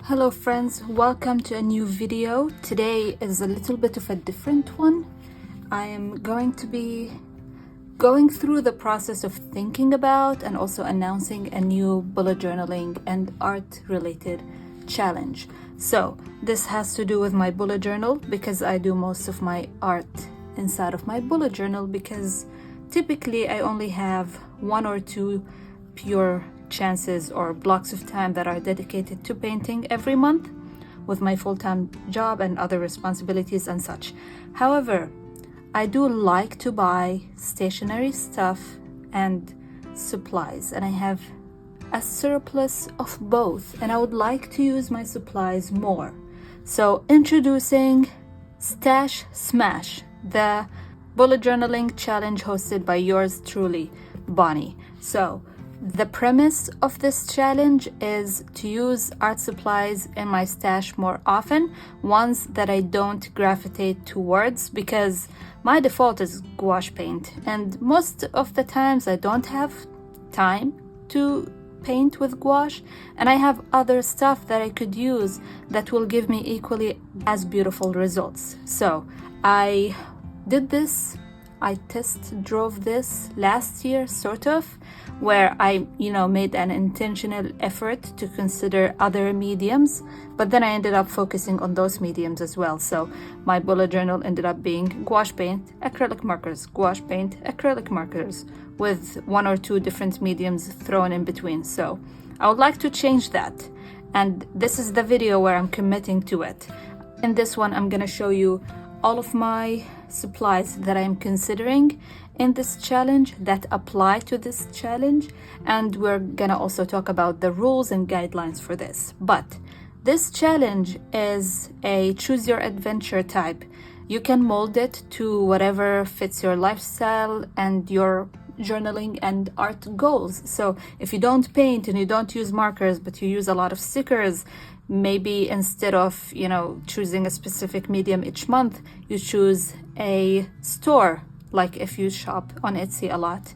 Hello friends, welcome to a new video. Today is a little bit of a different one. I am going to be going through the process of thinking about and also announcing a new bullet journaling and art related challenge. So this has to do with my bullet journal because I do most of my art inside of my bullet journal because typically I only have one or two pure chances or blocks of time that are dedicated to painting every month with my full-time job and other responsibilities and such. However, I do like to buy stationery stuff and supplies, and I have a surplus of both, and I would like to use my supplies more. So introducing Stash Smash, the bullet journaling challenge hosted by yours truly, Bonnie. So the premise of this challenge is to use art supplies in my stash more often, ones that I don't gravitate towards because my default is gouache paint, and most of the times I don't have time to paint with gouache, and I have other stuff that I could use that will give me equally as beautiful results. So I did this, I test drove this last year, sort of, where I, made an intentional effort to consider other mediums, but then I ended up focusing on those mediums as well. So my bullet journal ended up being gouache paint, acrylic markers, gouache paint, acrylic markers, with one or two different mediums thrown in between. So I would like to change that, and this is the video where I'm committing to it. In this one, I'm gonna show you all of my supplies that I'm considering in this challenge that apply to this challenge, and we're gonna also talk about the rules and guidelines for this. But this challenge is a choose your adventure type. You can mold it to whatever fits your lifestyle and your journaling and art goals. So if you don't paint and you don't use markers but you use a lot of stickers, maybe instead of choosing a specific medium each month, you choose a store. Like if you shop on Etsy a lot,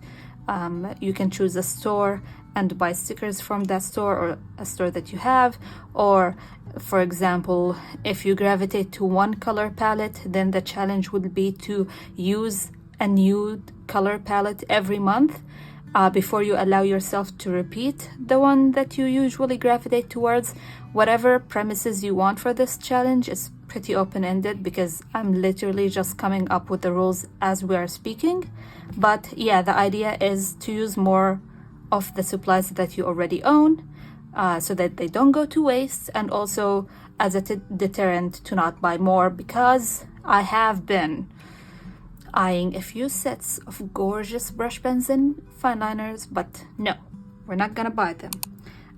you can choose a store and buy stickers from that store or a store that you have. Or for example, if you gravitate to one color palette, then the challenge would be to use a new color palette every month before you allow yourself to repeat the one that you usually gravitate towards. Whatever premises you want for this challenge is pretty open-ended because I'm literally just coming up with the rules as we are speaking. But yeah, the idea is to use more of the supplies that you already own so that they don't go to waste, and also as a deterrent to not buy more, because I have been eyeing a few sets of gorgeous brush pens and fine liners, but no, we're not gonna buy them.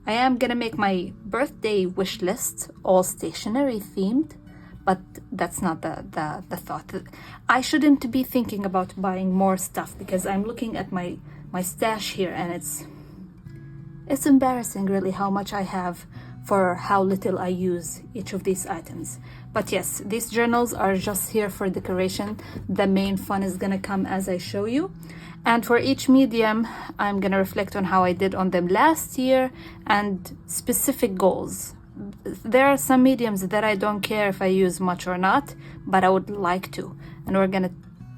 I am gonna make my birthday wish list all stationery themed, but that's not the thought. I shouldn't be thinking about buying more stuff because I'm looking at my stash here, and it's embarrassing really how much I have for how little I use each of these items. But yes, these journals are just here for decoration. The main fun is gonna come as I show you. And for each medium, I'm gonna reflect on how I did on them last year and specific goals. There are some mediums that I don't care if I use much or not, but I would like to. And we're gonna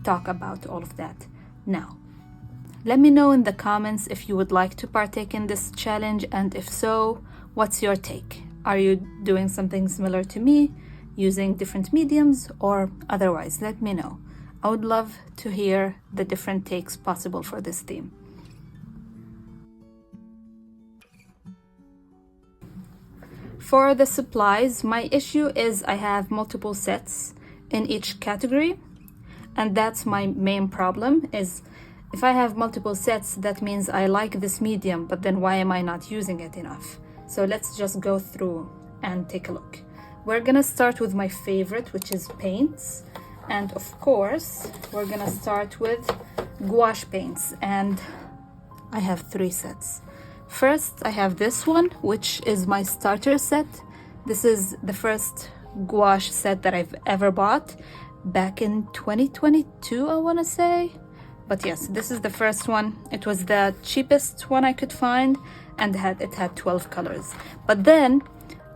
talk about all of that now. Let me know in the comments if you would like to partake in this challenge, and if so, what's your take? Are you doing something similar to me, using different mediums, or otherwise? Let me know. I would love to hear the different takes possible for this theme. For the supplies, my issue is I have multiple sets in each category, and that's my main problem. Is if I have multiple sets, that means I like this medium, but then why am I not using it enough? So let's just go through and take a look. We're gonna start with my favorite, which is paints. And of course, we're gonna start with gouache paints, and I have 3 sets. First, I have this one, which is my starter set. This is the first gouache set that I've ever bought back in 2022, I wanna say. But yes, this is the first one. It was the cheapest one I could find, and it had 12 colors. But then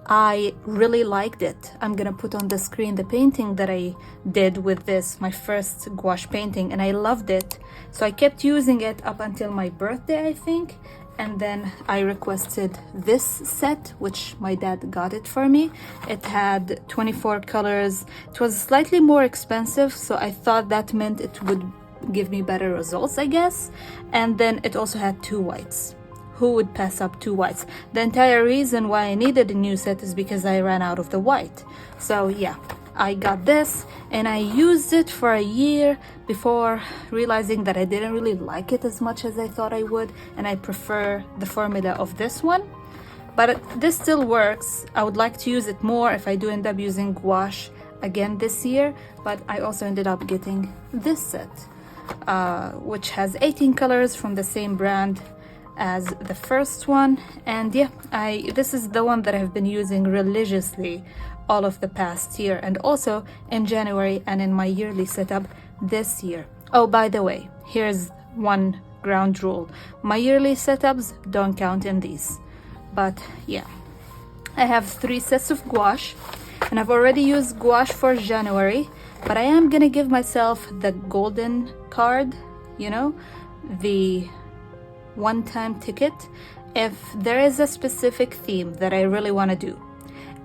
I really liked it. I'm gonna put on the screen the painting that I did with this, my first gouache painting, and I loved it. So I kept using it up until my birthday, I think. And then I requested this set, which my dad got it for me. It had 24 colors. It was slightly more expensive, so I thought that meant it would give me better results, I guess. And then it also had 2 whites. Who would pass up 2 whites? The entire reason why I needed a new set is because I ran out of the white. So yeah, I got this and I used it for a year before realizing that I didn't really like it as much as I thought I would, and I prefer the formula of this one. But this still works. I would like to use it more if I do end up using gouache again this year, but I also ended up getting this set, which has 18 colors from the same brand as the first one. And yeah, this is the one that I've been using religiously all of the past year, and also in January and in my yearly setup this year. Oh, by the way, here's one ground rule: my yearly setups don't count in these. But yeah, I have 3 sets of gouache, and I've already used gouache for January, but I am gonna give myself the golden card, you know, the one-time ticket, if there is a specific theme that I really want to do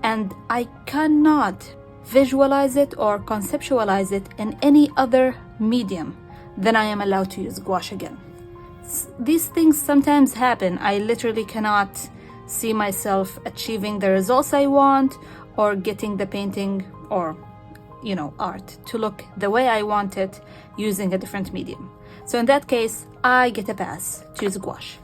and I cannot visualize it or conceptualize it in any other medium, then I am allowed to use gouache again. These things sometimes happen. I literally cannot see myself achieving the results I want or getting the painting or, you know, art to look the way I want it using a different medium. So in that case, I get a pass to use gouache.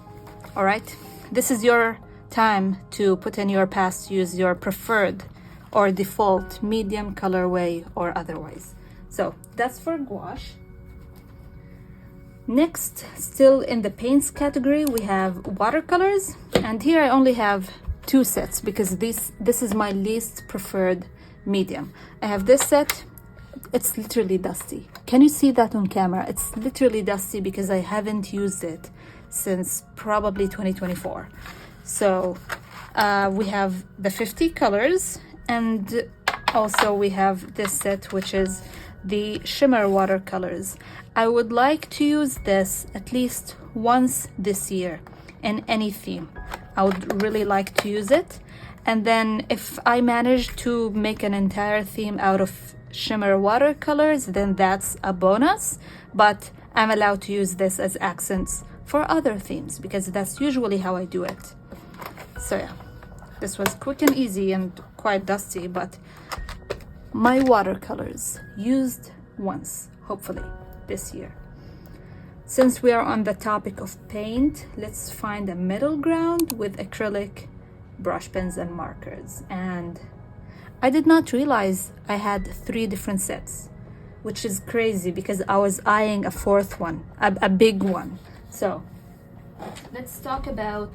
All right, this is your time to put in your pass to use your preferred or default medium, colorway, or otherwise. So that's for gouache. Next, still in the paints category, we have watercolors, and here I only have 2 sets because this is my least preferred medium. I have this set. It's literally dusty. Can you see that on camera? It's literally dusty because I haven't used it since probably 2024. So we have the 50 colors, and also we have this set, which is the shimmer watercolors. I would like to use this at least once this year in any theme. I would really like to use it. And then if I manage to make an entire theme out of shimmer watercolors, then that's a bonus, but I'm allowed to use this as accents for other themes because that's usually how I do it. So yeah, this was quick and easy and quite dusty, but my watercolors used once, hopefully this year. Since we are on the topic of paint, let's find a middle ground with acrylic, brush pens, and markers. And I did not realize I had 3 different sets, which is crazy because I was eyeing a 4th one, a big one. So let's talk about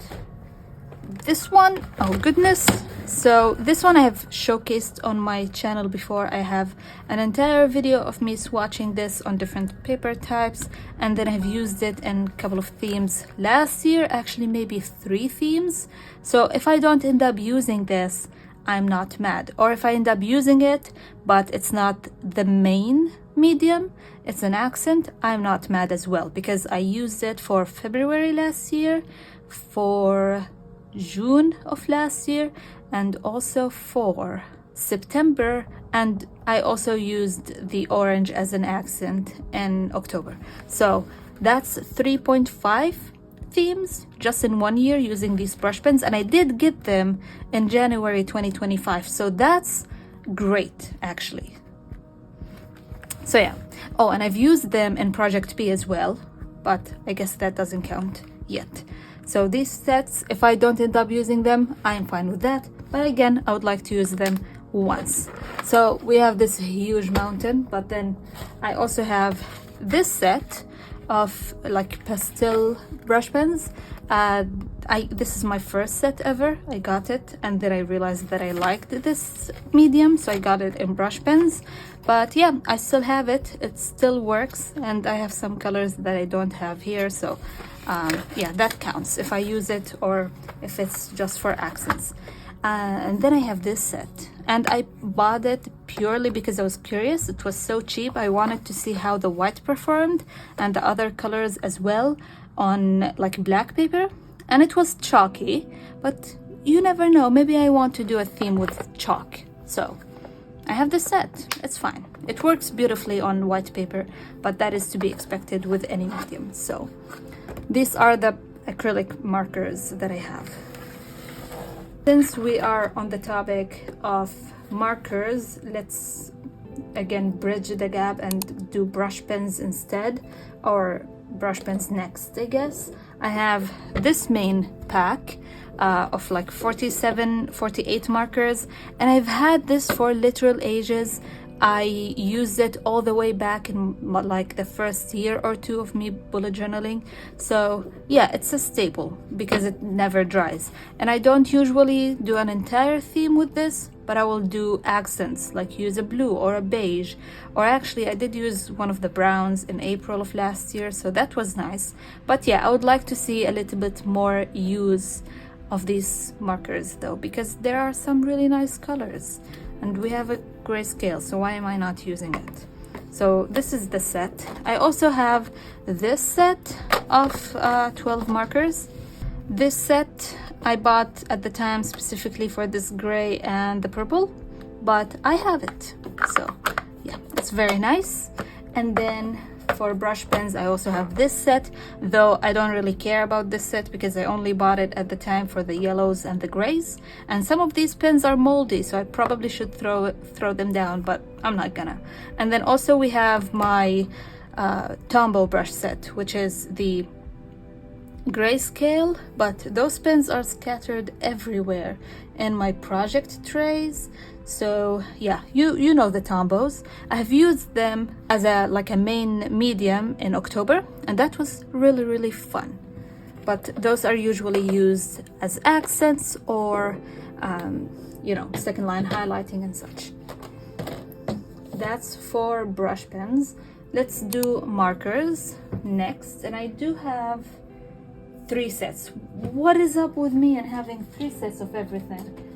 this one. Oh goodness. So this one I have showcased on my channel before. I have an entire video of me swatching this on different paper types, and then I've used it in a couple of themes last year, actually maybe 3 themes. So if I don't end up using this, I'm not mad. Or if I end up using it but it's not the main medium, it's an accent, I'm not mad as well, because I used it for February last year, for June of last year, and also for September, and I also used the orange as an accent in October. So that's 3.5 themes just in 1 year using these brush pens, and I did get them in January 2025, so that's great actually. So yeah, oh, and I've used them in Project P as well, but I guess that doesn't count yet. So these sets, if I don't end up using them, I'm fine with that. But again, I would like to use them once. So we have this huge mountain, but then I also have this set of like pastel brush pens. This is my first set ever. I got it and then I realized that I liked this medium, so I got it in brush pens. But yeah, I still have it. It still works, and I have some colors that I don't have here, so yeah, that counts if I use it or if it's just for accents. And then I have this set, and I bought it purely because I was curious. It was so cheap. I wanted to see how the white performed and the other colors as well on like black paper. And it was chalky, but you never know, maybe I want to do a theme with chalk. So I have this set. It's fine. It works beautifully on white paper, but that is to be expected with any medium. So these are the acrylic markers that I have. Since we are on the topic of markers, let's again bridge the gap and do brush pens instead, or brush pens next, I guess. I have this main pack of like 48 markers, and I've had this for literal ages. I used it all the way back in like the first year or two of me bullet journaling. So yeah, it's a staple because it never dries. And I don't usually do an entire theme with this, but I will do accents, like use a blue or a beige, or actually I did use one of the browns in April of last year, so that was nice. But yeah, I would like to see a little bit more use of these markers though, because there are some really nice colors. And we have a grayscale, so why am I not using it? So this is the set. I also have this set of 12 markers. This set I bought at the time specifically for this gray and the purple, but I have it. So yeah, it's very nice. And then for brush pens, I also have this set, though I don't really care about this set because I only bought it at the time for the yellows and the grays. And some of these pens are moldy, so I probably should throw them down, but I'm not gonna. And then also we have my Tombow brush set, which is the grayscale, but those pens are scattered everywhere in my project trays. So yeah, you know the Tombows. I've used them as a main medium in October, and that was really fun. But those are usually used as accents or you know, second line highlighting and such. That's for brush pens. Let's do markers next, and I do have 3 sets. What is up with me and having 3 sets of everything?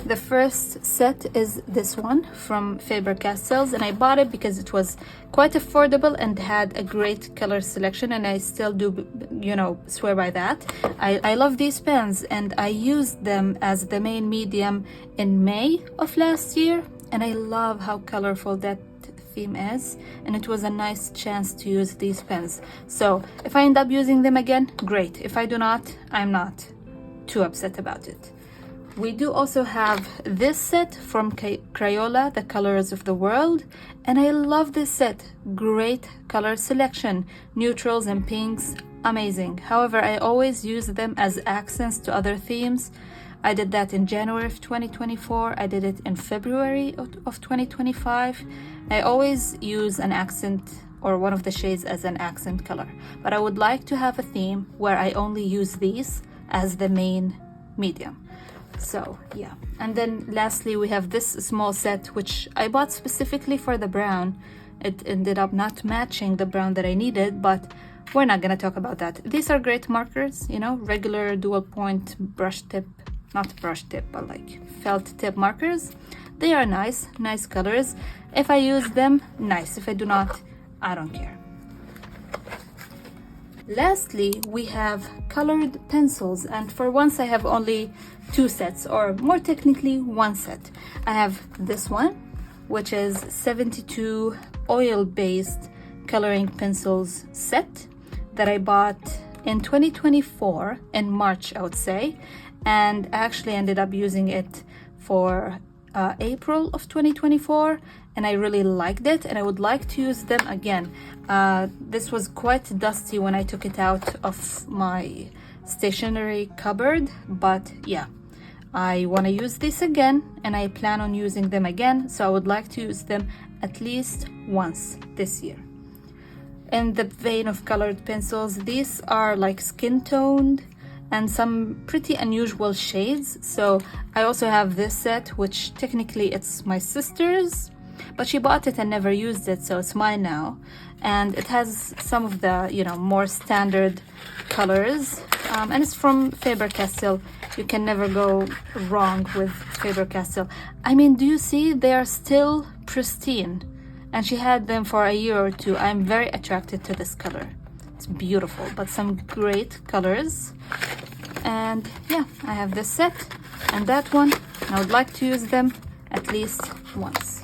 The first set is this one from Faber-Castells, and I bought it because it was quite affordable and had a great color selection, and I still do, you know, swear by that. I love these pens, and I used them as the main medium in May of last year, and I love how colorful that theme is, and it was a nice chance to use these pens. So if I end up using them again, great. If I do not, I'm not too upset about it. We do also have this set from Crayola, The Colors of the World, and I love this set. Great color selection, neutrals and pinks, amazing. However, I always use them as accents to other themes. I did that in January of 2024. I did it in February of 2025. I always use an accent or one of the shades as an accent color, but I would like to have a theme where I only use these as the main medium. So yeah, and then lastly we have this small set which I bought specifically for the brown. It ended up not matching the brown that I needed, but we're not gonna talk about that. These are great markers, you know, regular dual point brush tip, not brush tip, but like felt tip markers. They are nice colors. If I use them, nice. If I do not, I don't care. Lastly, we have colored pencils, and for once I have only 2 sets, or more technically 1 set. I have this one, which is 72 oil-based coloring pencils set that I bought in 2024 in March, I would say, and I actually ended up using it for April of 2024, and I really liked it, and I would like to use them again. This was quite dusty when I took it out of my stationery cupboard, but yeah, I want to use this again, and I plan on using them again, so I would like to use them at least once this year. In the vein of colored pencils, these are like skin toned and some pretty unusual shades. So I also have this set, which technically it's my sister's, but she bought it and never used it, so it's mine now. And it has some of the, you know, more standard colors. and it's from Faber-Castell. You can never go wrong with Faber-Castell. I mean, do you see they are still pristine? And she had them for a year or two. I'm very attracted to this color. It's beautiful, but some great colors. And yeah, I have this set and that one, and I would like to use them at least once.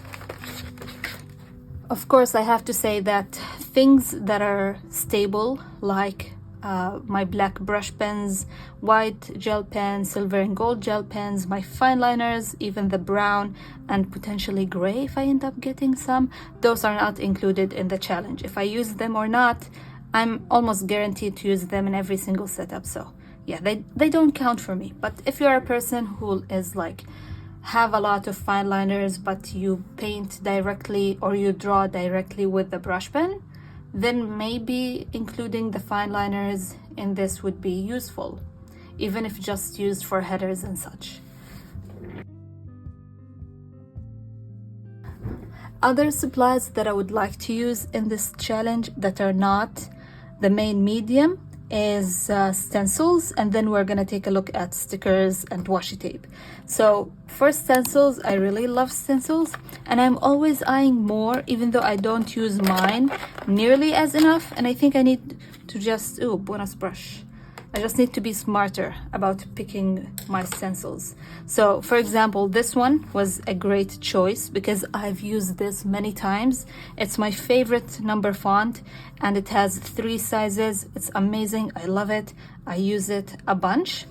Of course, I have to say that things that are stable, like my black brush pens, white gel pens, silver and gold gel pens, my fine liners, even the brown and potentially gray if I end up getting some, those are not included in the challenge. If I use them or not, I'm almost guaranteed to use them in every single setup. So yeah, they don't count for me. But if you're a person who is like, have a lot of fine liners, but you paint directly or you draw directly with the brush pen, then maybe including the fine liners in this would be useful, even if just used for headers and such. Other supplies that I would like to use in this challenge that are not the main medium is stencils, and then we're gonna take a look at stickers and washi tape. So for stencils, I really love stencils, and I'm always eyeing more, even though I don't use mine nearly as enough, and I think I need to just, ooh, bonus brush. I just need to be smarter about picking my stencils. So for example, this one was a great choice because I've used this many times. It's my favorite number font and it has 3 sizes. It's amazing. I love it. I use it a bunch.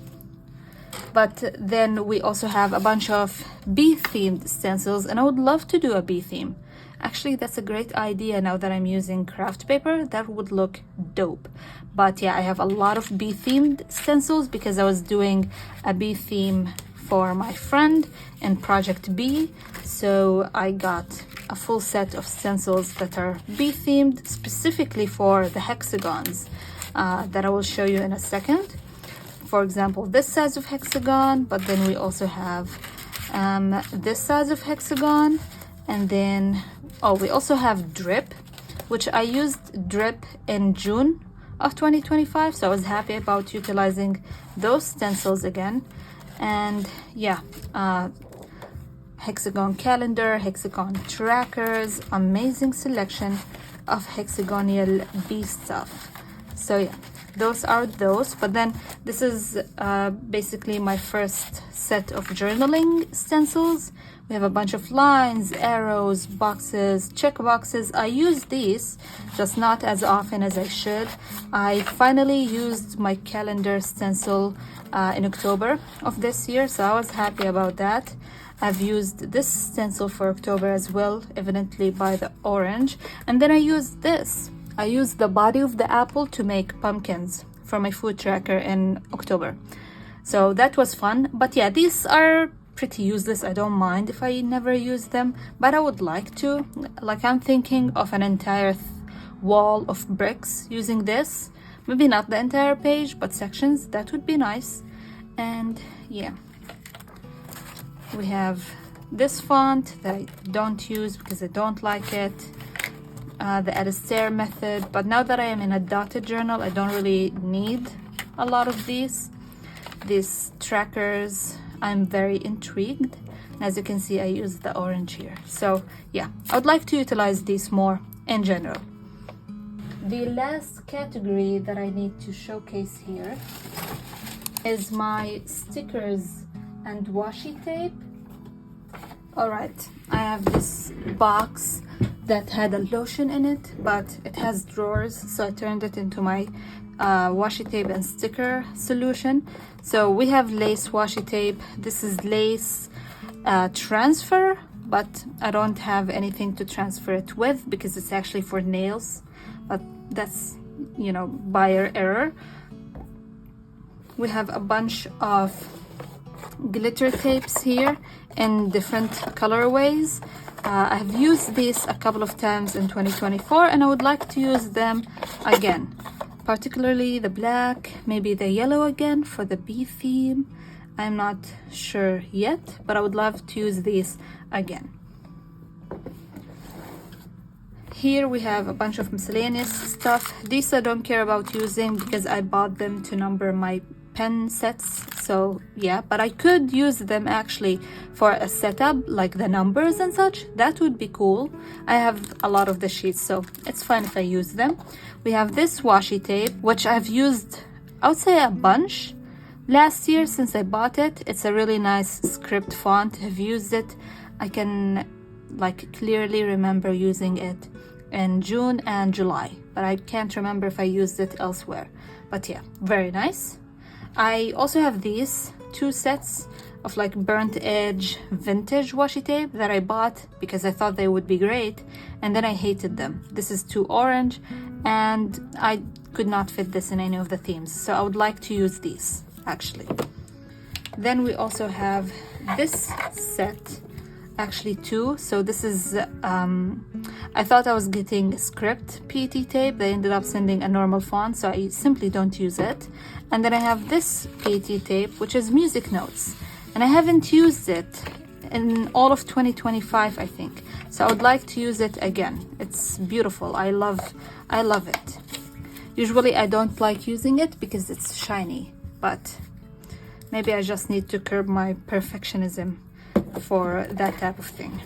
But then we also have a bunch of bee themed stencils, and I would love to do a bee theme. Actually, that's a great idea now that I'm using craft paper. That would look dope. But yeah, I have a lot of bee themed stencils because I was doing a bee theme for my friend in Project B. So I got a full set of stencils that are bee themed specifically for the hexagons that I will show you in a second. For example, this size of hexagon, but then we also have this size of hexagon, and then we also have drip, which I used drip in June of 2025, so I was happy about utilizing those stencils again. And yeah, hexagon calendar, hexagon trackers, amazing selection of hexagonal bee stuff. So yeah, those are those. But then this is basically my first set of journaling stencils. We have a bunch of lines, arrows, boxes, check boxes. I use these, just not as often as I should. I finally used my calendar stencil in October of this year, so I was happy about that. I've used this stencil for October as well, evidently by the orange. And then I used this. I used the body of the apple to make pumpkins for my food tracker in October. So that was fun. But yeah, these are pretty useless. I don't mind if I never use them, but I would like to. Like, I'm thinking of an entire wall of bricks using this. Maybe not the entire page, but sections. That would be nice. And yeah, we have this font that I don't use because I don't like it. The Artistically method, but now that I am in a dotted journal, I don't really need a lot of these trackers. I'm very intrigued. As you can see, I use the orange here. So yeah, I would like to utilize these more in general. The last category that I need to showcase here is my stickers and washi tape. All right, I have this box that had a lotion in it, but it has drawers, so I turned it into my washi tape and sticker solution. So we have lace washi tape. This is lace transfer, but I don't have anything to transfer it with because it's actually for nails, but that's, you know, buyer error. We have a bunch of glitter tapes here in different colorways. I've used these a couple of times in 2024 and I would like to use them again, particularly the black, maybe the yellow again for the bee theme. I'm not sure yet, but I would love to use these again. Here we have a bunch of miscellaneous stuff. These I don't care about using because I bought them to number my pen sets. So yeah, but I could use them actually for a setup, like the numbers and such. That would be cool. I have a lot of the sheets, so it's fine if I use them. We have this washi tape, which I've used, I would say, a bunch last year since I bought it. It's a really nice script font. I've used it. I can like clearly remember using it in June and July, but I can't remember if I used it elsewhere. But yeah, very nice. I also have these two sets of like burnt edge vintage washi tape that I bought because I thought they would be great, and then I hated them. This is too orange and I could not fit this in any of the themes, so I would like to use these actually. Then we also have this set, actually two. So this is I thought I was getting script PET tape. They ended up sending a normal font, so I simply don't use it. And then I have this PET tape, which is music notes, and I haven't used it in all of 2025, I think, so I would like to use it again. It's beautiful. I love it. Usually I don't like using it because it's shiny, but maybe I just need to curb my perfectionism for that type of thing.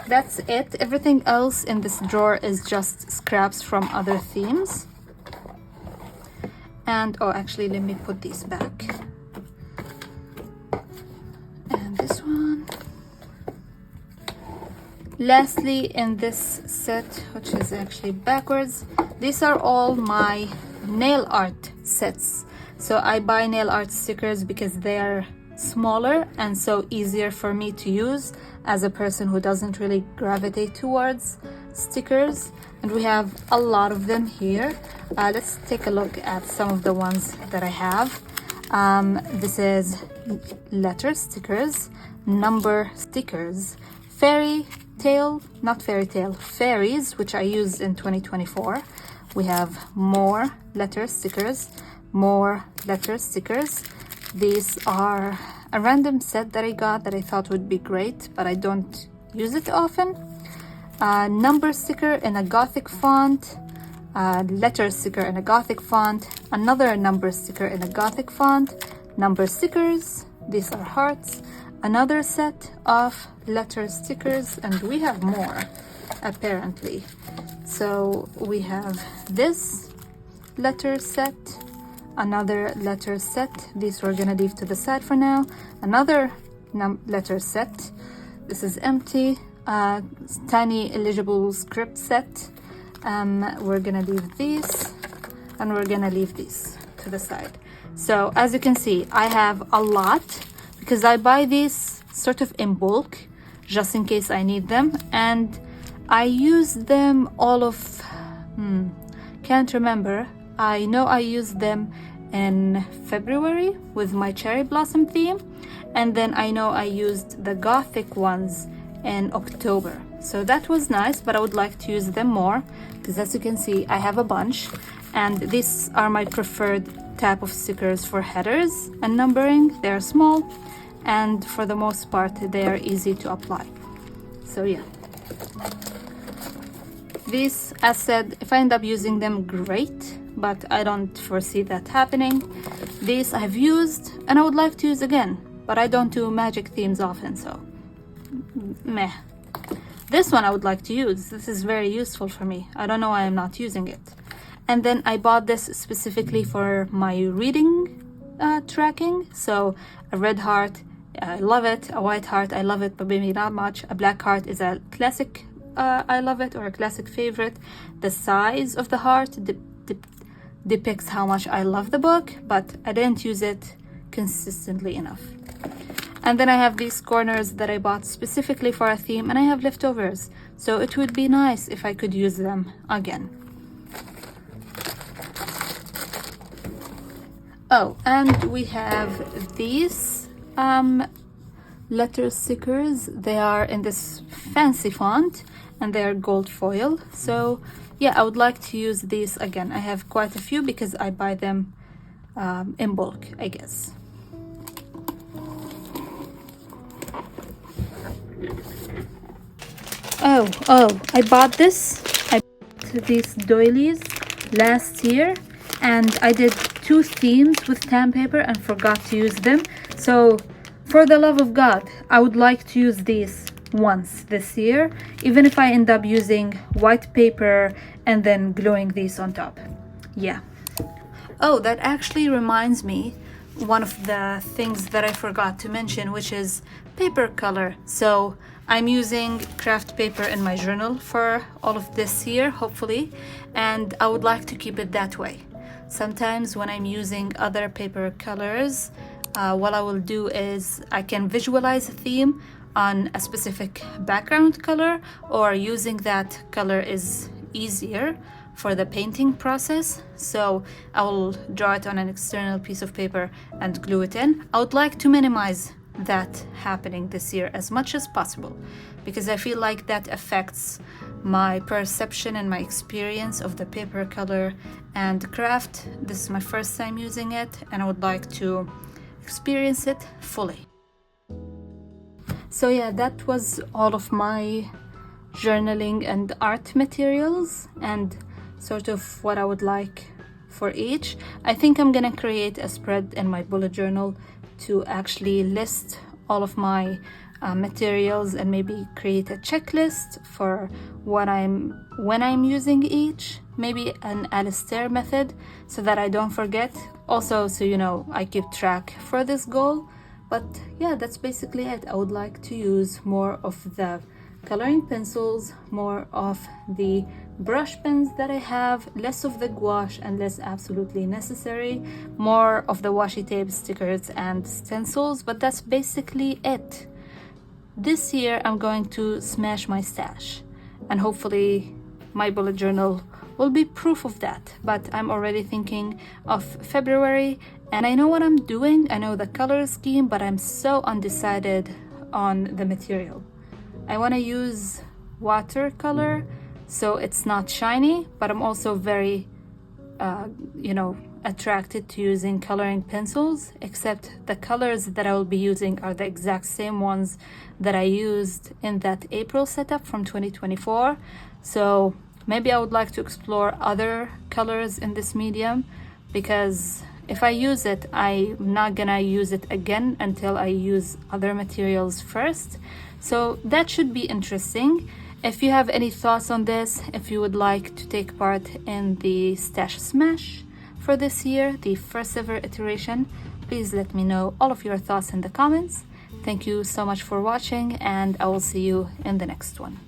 That's it. Everything else in this drawer is just scraps from other themes. And oh, actually, let me put these back. And this one. Lastly, in this set, which is actually backwards, these are all my nail art sets. So I buy nail art stickers because they are smaller and so easier for me to use as a person who doesn't really gravitate towards stickers. And we have a lot of them here. Let's take a look at some of the ones that I have. This is letter stickers, number stickers, fairies, which I used in 2024. We have more letter stickers, more letter stickers. These are a random set that I got that I thought would be great, but I don't use it often. Number sticker in a Gothic font, letter sticker in a Gothic font, another number sticker in a Gothic font, number stickers, these are hearts, another set of letter stickers, and we have more apparently. So we have this letter set, another letter set. These we're gonna leave to the side for now. Another letter set. This is empty. Tiny illegible script set. We're gonna leave these, and we're gonna leave these to the side. So as you can see, I have a lot because I buy these sort of in bulk just in case I need them, and I use them all of can't remember. I know I used them in February with my cherry blossom theme, and then I know I used the Gothic ones in October. So that was nice, but I would like to use them more because as you can see, I have a bunch, and these are my preferred type of stickers for headers and numbering. They're small, and for the most part, they are easy to apply. So yeah. These, as said, if I end up using them, great, but I don't foresee that happening. These I've used and I would like to use again, but I don't do magic themes often, so meh. This one I would like to use. This is very useful for me. I don't know why I'm not using it. And then I bought this specifically for my reading tracking. So a red heart, I love it. A white heart, I love it, but maybe not much. A black heart is a classic I love it, or a classic favorite. The size of the heart depicts how much I love the book, but I didn't use it consistently enough. And then I have these corners that I bought specifically for a theme, and I have leftovers, so it would be nice if I could use them again. Oh, and we have these letter stickers. They are in this fancy font, and they're gold foil. So yeah, I would like to use these again. I have quite a few because I buy them in bulk, I guess. Oh, I bought this. I bought these doilies last year, and I did 2 themes with stamp paper and forgot to use them. So for the love of God, I would like to use these once this year, even if I end up using white paper and then gluing these on top. Yeah. Oh, that actually reminds me one of the things that I forgot to mention, which is paper color. So I'm using craft paper in my journal for all of this year, hopefully, and I would like to keep it that way. Sometimes when I'm using other paper colors, what I will do is I can visualize a theme on a specific background color, or using that color is easier for the painting process. So I will draw it on an external piece of paper and glue it in. I would like to minimize that happening this year as much as possible, because I feel like that affects my perception and my experience of the paper color and craft. This is my first time using it, and I would like to experience it fully. So yeah, that was all of my journaling and art materials and sort of what I would like for each. I think I'm gonna create a spread in my bullet journal to actually list all of my materials and maybe create a checklist for when I'm using each, maybe an Alistair method, so that I don't forget. Also, so you know, I keep track for this goal. But yeah, that's basically it. I would like to use more of the coloring pencils, more of the brush pens that I have, less of the gouache and less absolutely necessary, more of the washi tape, stickers and stencils, but that's basically it. This year I'm going to smash my stash, and hopefully my bullet journal will be proof of that. But I'm already thinking of February, and I know what I'm doing, I know the color scheme, but I'm so undecided on the material. I want to use watercolor so it's not shiny, but I'm also very attracted to using coloring pencils, except the colors that I will be using are the exact same ones that I used in that April setup from 2024. So maybe I would like to explore other colors in this medium, because if I use it, I'm not gonna use it again until I use other materials first. So that should be interesting. If you have any thoughts on this, if you would like to take part in the Stash Smash for this year, the first ever iteration, please let me know all of your thoughts in the comments. Thank you so much for watching, and I will see you in the next one.